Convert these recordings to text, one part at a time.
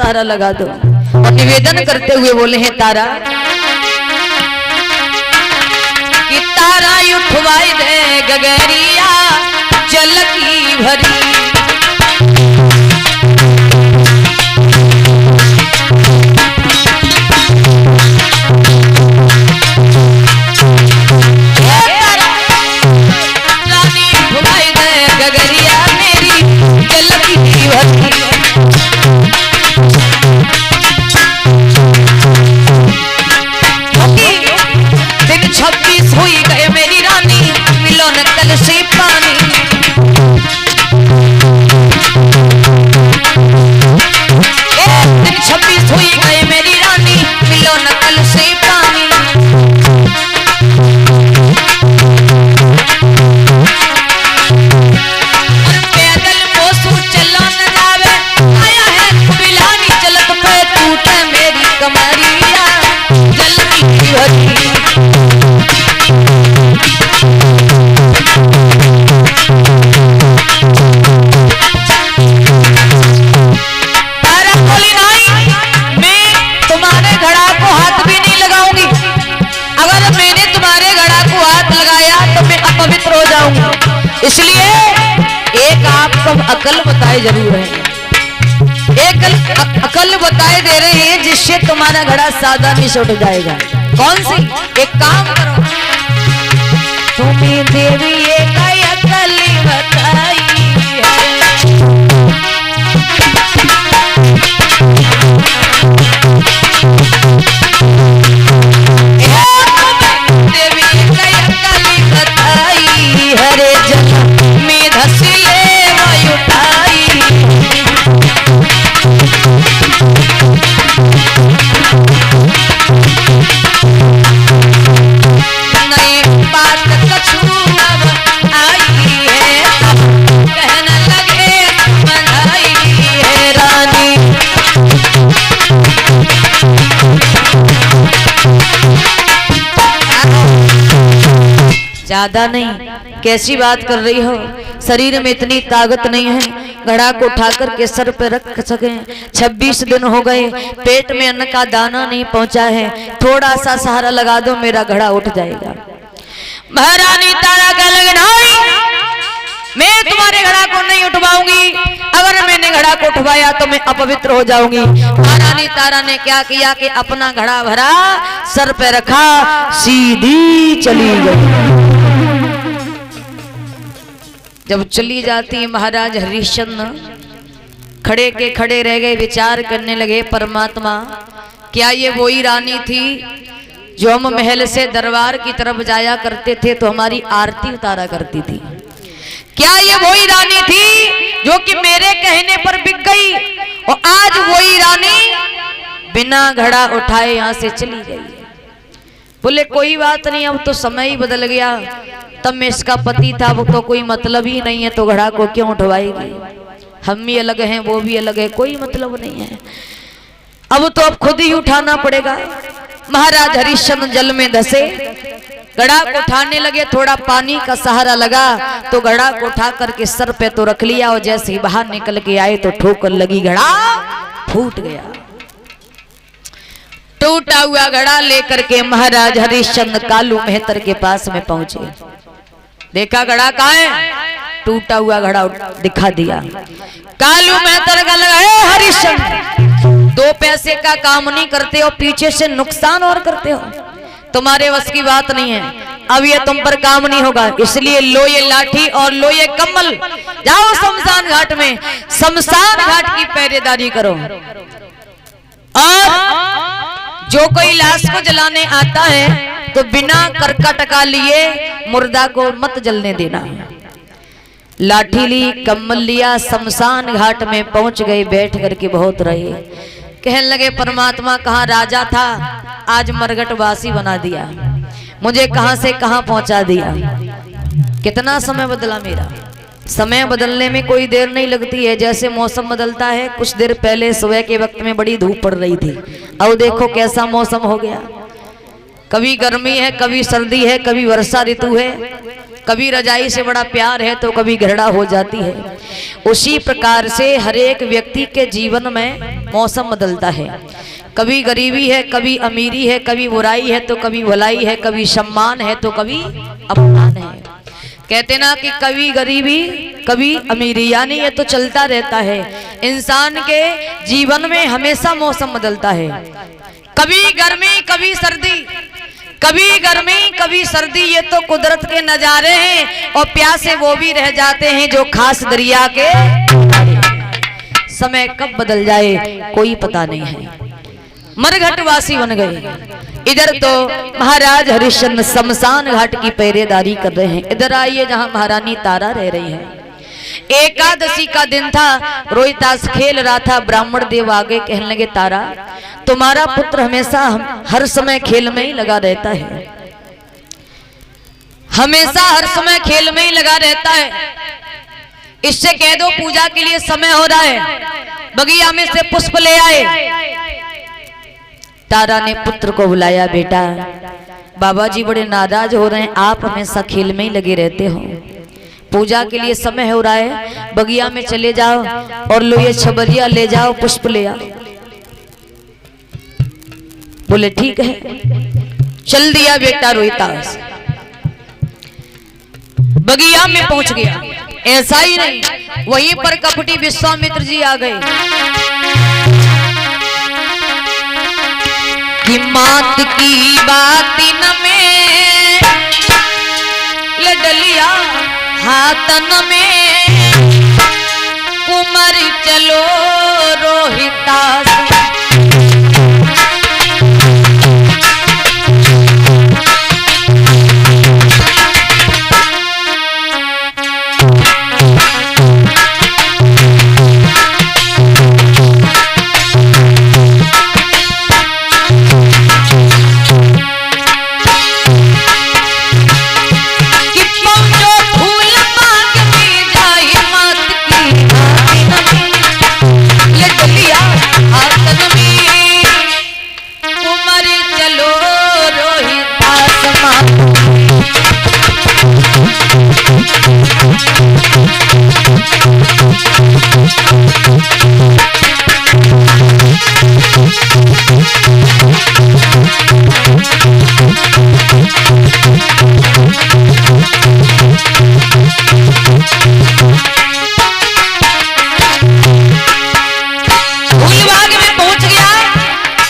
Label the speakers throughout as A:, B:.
A: सहारा लगा दो। और निवेदन करते हुए बोले हैं तारा कि तारा उठवाई दे गगरिया जल की भरी। इसलिए एक आपको अकल बताए जरूर है, एक अकल बताए दे रहे हैं जिससे तुम्हारा घड़ा सावधानी से उठ जाएगा। कौन सी? एक काम करो, तुम्हें देवी एक अकल बताई हरे जन में धसिले उठाई। नई बात कछु अब आई है, कहने लगे बधाई है रानी। ज्यादा नहीं, कैसी बात कर रही हो? शरीर में इतनी ताकत नहीं है घड़ा को उठाकर के सर पे रख सके। 26 दिन हो गए, पेट में अन्न का दाना नहीं पहुंचा है, थोड़ा सा सहारा लगा दो, मेरा घड़ा उठ जाएगा। महारानी तारा का लगन मैं तुम्हारे घड़ा को नहीं उठवाऊंगी, अगर मैंने घड़ा को उठवाया तो मैं अपवित्र हो जाऊंगी। महारानी तारा ने क्या किया कि अपना घड़ा भरा, सर पे रखा, सीधी चली गई। जब चली जाती महाराज हरिश्चंद्र खड़े के खड़े रह गए, विचार करने लगे, परमात्मा क्या ये वही रानी थी जो हम महल से दरबार की तरफ जाया करते थे तो हमारी आरती उतारा करती थी? क्या ये वही रानी थी जो कि मेरे कहने पर बिक गई और आज वही रानी बिना घड़ा उठाए यहां से चली गई? बोले कोई बात नहीं, अब तो समय ही बदल गया, तब में इसका पति था, वो तो कोई मतलब ही नहीं है, तो घड़ा को क्यों उठवाएगी? हम भी अलग हैं, वो भी अलग है, कोई मतलब नहीं है, अब तो अब खुद ही उठाना पड़ेगा। महाराज हरिश्चंद्र जल में धसे, घड़ा को उठाने लगे, थोड़ा पानी का सहारा लगा तो घड़ा को उठा करके सर पे तो रख लिया, और जैसे ही बाहर निकल के आए तो ठोकर लगी, घड़ा फूट गया। टूटा हुआ घड़ा लेकर के महाराज हरिश्चंद्र कालू मेहतर के पास में पहुंचे। देखा घड़ा कहाँ है? टूटा हुआ घड़ा दिखा दिया। कालू मेहतर का लगा, हरिश्चंद्र 2 पैसे का काम नहीं करते हो, पीछे से नुकसान और करते हो, तुम्हारे बस की बात नहीं है, अब ये तुम पर काम नहीं होगा, इसलिए लो ये लाठी और लो ये कम्बल, जाओ शमशान घाट में, शमशान घाट की पहरेदारी करो, और जो कोई लाश को जलाने आता है तो बिना करकटका लिए मुर्दा को मत जलने देना। लाठी ली, कम्बल लिया, शमशान घाट में पहुंच गए, बैठ करके बहुत रहे। कहने लगे परमात्मा कहाँ राजा था, आज मरघटवासी बना दिया, मुझे कहां से कहां पहुंचा दिया। कितना समय बदला मेरा। समय बदलने में कोई देर नहीं लगती है, जैसे मौसम बदलता है, कुछ देर पहले सुबह के वक्त में बड़ी धूप पड़ रही थी, अब देखो कैसा मौसम हो गया। कभी गर्मी है, कभी सर्दी है, कभी वर्षा ऋतु है, कभी रजाई से बड़ा प्यार है तो कभी घृणा हो जाती है। उसी प्रकार से हर एक व्यक्ति के जीवन में मौसम बदलता है। कभी गरीबी है, कभी अमीरी है, कभी बुराई है तो कभी भलाई है, कभी सम्मान है तो कभी अपमान है। कहते ना कि कभी गरीबी कभी अमीरी, यानी ये तो चलता रहता है। इंसान के जीवन में हमेशा मौसम बदलता है, कभी गर्मी कभी सर्दी, कभी गर्मी कभी सर्दी, ये तो कुदरत के नजारे हैं। और प्यासे वो भी रह जाते हैं जो खास दरिया के। समय कब बदल जाए कोई पता नहीं है। मरघटवासी बन गए। इधर तो महाराज हरिश्चंद्र शमशान घाट की पहरेदारी कर रहे हैं। इधर आइए जहां महारानी तारा रह रही है। एकादशी का दिन था, रोहितास खेल रहा था। ब्राह्मण देव आगे कहने लगे, तारा तुम्हारा पुत्र हमेशा हर समय खेल में ही लगा रहता है, हमेशा हर समय खेल में ही लगा रहता है। इससे कह दो पूजा के लिए समय हो रहा है, बगिया में से पुष्प ले आए। तारा ने पुत्र को बुलाया, बेटा बाबा जी बड़े नाराज हो रहे हैं, आप हमेशा खेल में ही लगे रहते हो, पूजा के लिए समय हो रहा है, बगिया में चले जाओ और लो ये छबरिया ले जाओ, पुष्प ले आओ। बोले ठीक है। चल दिया बेटा रोहितास, बगिया में पहुंच गया। ऐसा ही नहीं, वहीं पर कपटी विश्वामित्र जी आ गए कि मात की बात न में लडलिया हाथन में कुमार चलो रोहितास।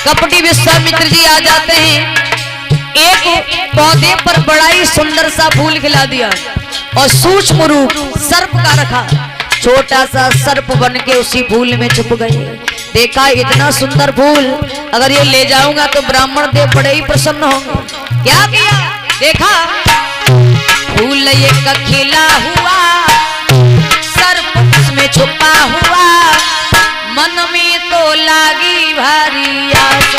A: कपटी विश्वामित्र जी आ जाते हैं। एक पौधे पर बड़ा ही सुंदर सा फूल खिला दिया और सूक्ष्म रूप सर्प का रखा। छोटा सा सर्प बन के उसी फूल में छुप गए। देखा इतना सुंदर फूल, अगर ये ले जाऊंगा तो ब्राह्मण देव बड़े ही प्रसन्न होंगे। क्या किया, देखा फूल एक खिला हुआ, सर्प उसमें छुपा हुआ, मन में तो लागी भारी आस।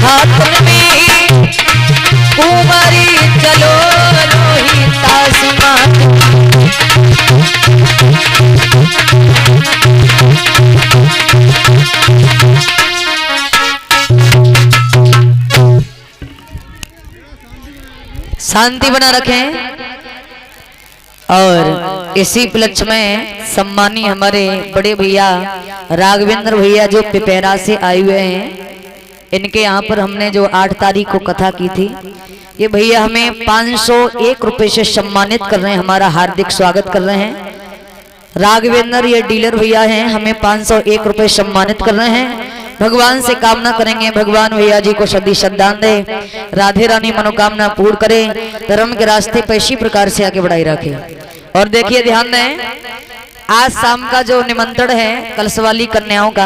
A: हाथ में कुमारी चलो रोहितास मात। शांति बना रखें। और इसी उपलक्ष्य में सम्मानी हमारे बड़े भैया राघवेंद्र भैया जो पिपैरा से आए हुए हैं, इनके यहाँ पर हमने जो 8 तारीख को कथा की थी, ये भैया हमें 501 रुपए से सम्मानित कर रहे हैं, हमारा हार्दिक स्वागत कर रहे हैं। राघवेंद्र ये डीलर भैया हैं, हमें 501 रुपए सम्मानित कर रहे हैं। भगवान से कामना करेंगे, भगवान भैया जी को सदी श्रद्धान दे, राधे रानी मनोकामना पूर्ण करे, धर्म के रास्ते पर इसी प्रकार से आगे बढ़ाई रखे। और देखिए ध्यान दें, आज शाम का जो निमंत्रण है कलश वाली कन्याओं का,